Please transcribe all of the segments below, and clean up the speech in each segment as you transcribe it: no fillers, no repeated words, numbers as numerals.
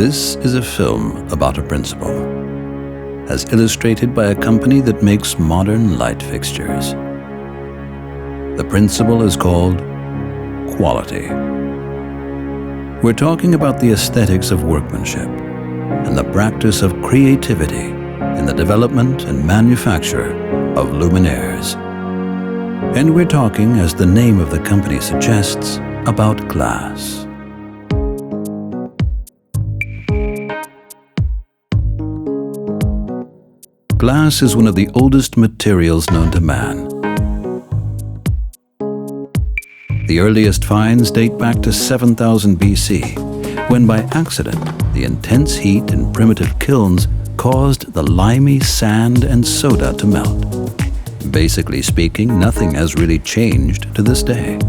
This is a film about a principle, as illustrated by a company that makes modern light fixtures. The principle is called quality. We're talking about the aesthetics of workmanship and the practice of creativity in the development and manufacture of luminaires. And we're talking, as the name of the company suggests, about glass. Glass is one of the oldest materials known to man. The earliest finds date back to 7000 BC, when by accident the intense heat in primitive kilns caused the limy sand and soda to melt. Basically speaking, nothing has really changed to this day.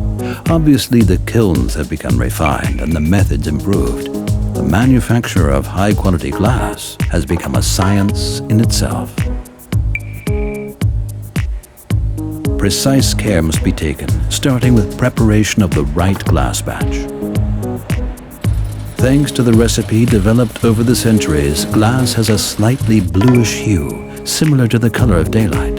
Obviously, the kilns have become refined and the methods improved. The manufacture of high-quality glass has become a science in itself. Precise care must be taken, starting with preparation of the right glass batch. Thanks to the recipe developed over the centuries, glass has a slightly bluish hue, similar to the color of daylight.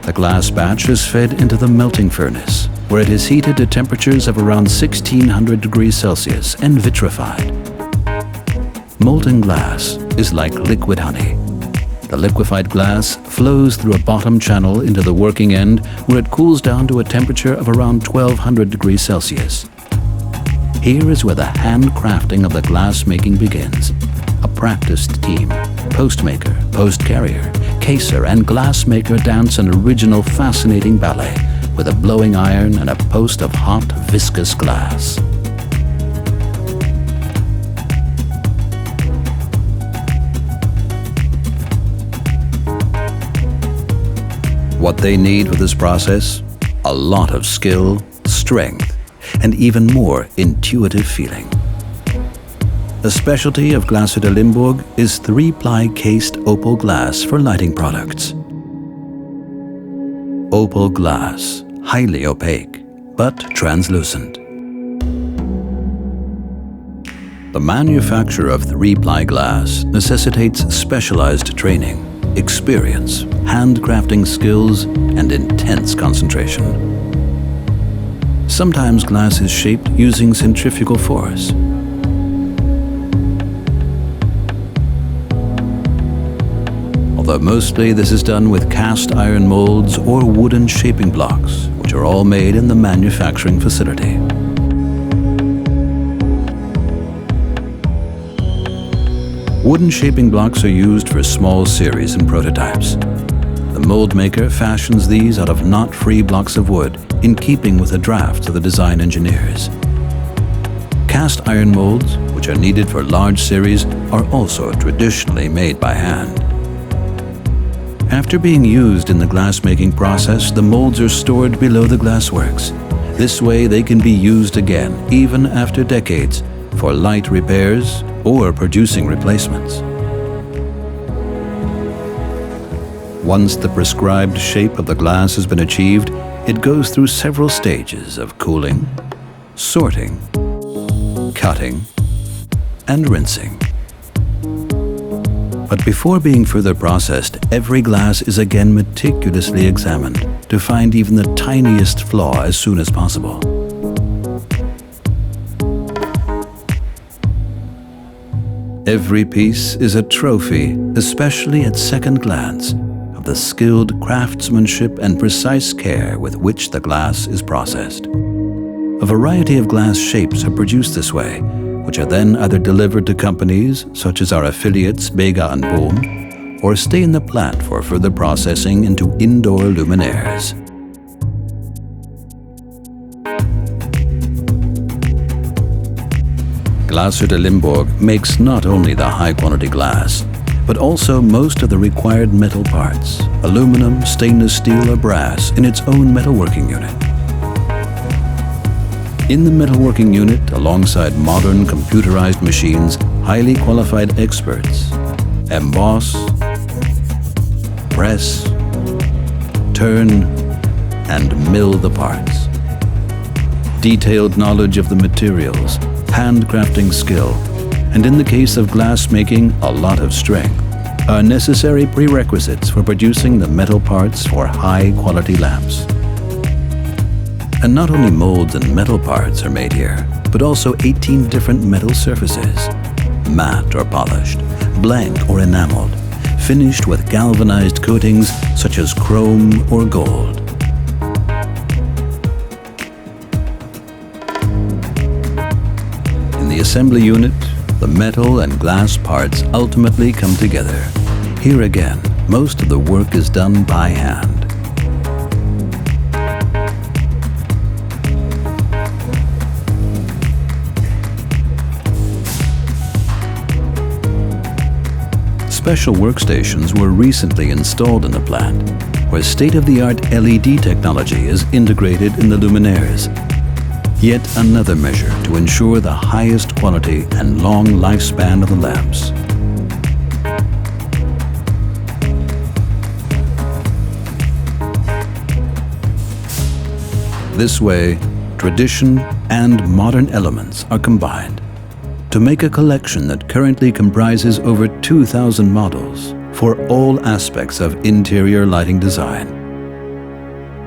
The glass batch is fed into the melting furnace, where it is heated to temperatures of around 1600 degrees Celsius and vitrified. Molten glass is like liquid honey. The liquefied glass flows through a bottom channel into the working end, where it cools down to a temperature of around 1200 degrees Celsius. Here is where the handcrafting of the glass making begins. A practiced team, postmaker, post-carrier, caser, and glassmaker dance an original fascinating ballet with a blowing iron and a post of hot, viscous glass. What they need for this process? A lot of skill, strength, and even more intuitive feeling. The specialty of Glasser de Limburg is 3-ply cased opal glass for lighting products. Opal glass, highly opaque, but translucent. The manufacture of 3-ply glass necessitates specialized training, experience, handcrafting skills, and intense concentration. Sometimes glass is shaped using centrifugal force. Although mostly this is done with cast iron molds or wooden shaping blocks, which are all made in the manufacturing facility. Wooden shaping blocks are used for small series and prototypes. The mold maker fashions these out of knot-free blocks of wood, in keeping with the drafts of the design engineers. Cast iron molds, which are needed for large series, are also traditionally made by hand. After being used in the glass-making process, the molds are stored below the glassworks. This way they can be used again, even after decades, for light repairs or producing replacements. Once the prescribed shape of the glass has been achieved, it goes through several stages of cooling, sorting, cutting, and rinsing. But before being further processed, every glass is again meticulously examined to find even the tiniest flaw as soon as possible. Every piece is a trophy, especially at second glance, of the skilled craftsmanship and precise care with which the glass is processed. A variety of glass shapes are produced this way, which are then either delivered to companies such as our affiliates BEGA and Boom, or stay in the plant for further processing into indoor luminaires. Glasser de Limburg makes not only the high-quality glass, but also most of the required metal parts, aluminum, stainless steel, or brass, in its own metalworking unit. In the metalworking unit, alongside modern computerized machines, highly qualified experts emboss, press, turn, and mill the parts. detailed knowledge of the materials, handcrafting skill, and in the case of glass making, a lot of strength, are necessary prerequisites for producing the metal parts for high-quality lamps. And not only molds and metal parts are made here, but also 18 different metal surfaces, matte or polished, blank or enameled, finished with galvanized coatings such as chrome or gold. In the assembly unit, the metal and glass parts ultimately come together. Here again, most of the work is done by hand. Special workstations were recently installed in the plant, where state-of-the-art LED technology is integrated in the luminaires. Yet another measure to ensure the highest quality and long lifespan of the lamps. This way, tradition and modern elements are combined to make a collection that currently comprises over 2,000 models for all aspects of interior lighting design.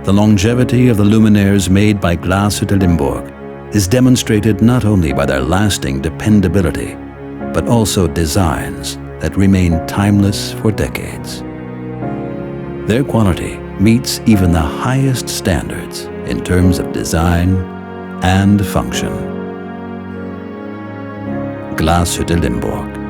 The longevity of the luminaires made by Glas Limburg is demonstrated not only by their lasting dependability, but also designs that remain timeless for decades. Their quality meets even the highest standards in terms of design and function. Glas Limburg.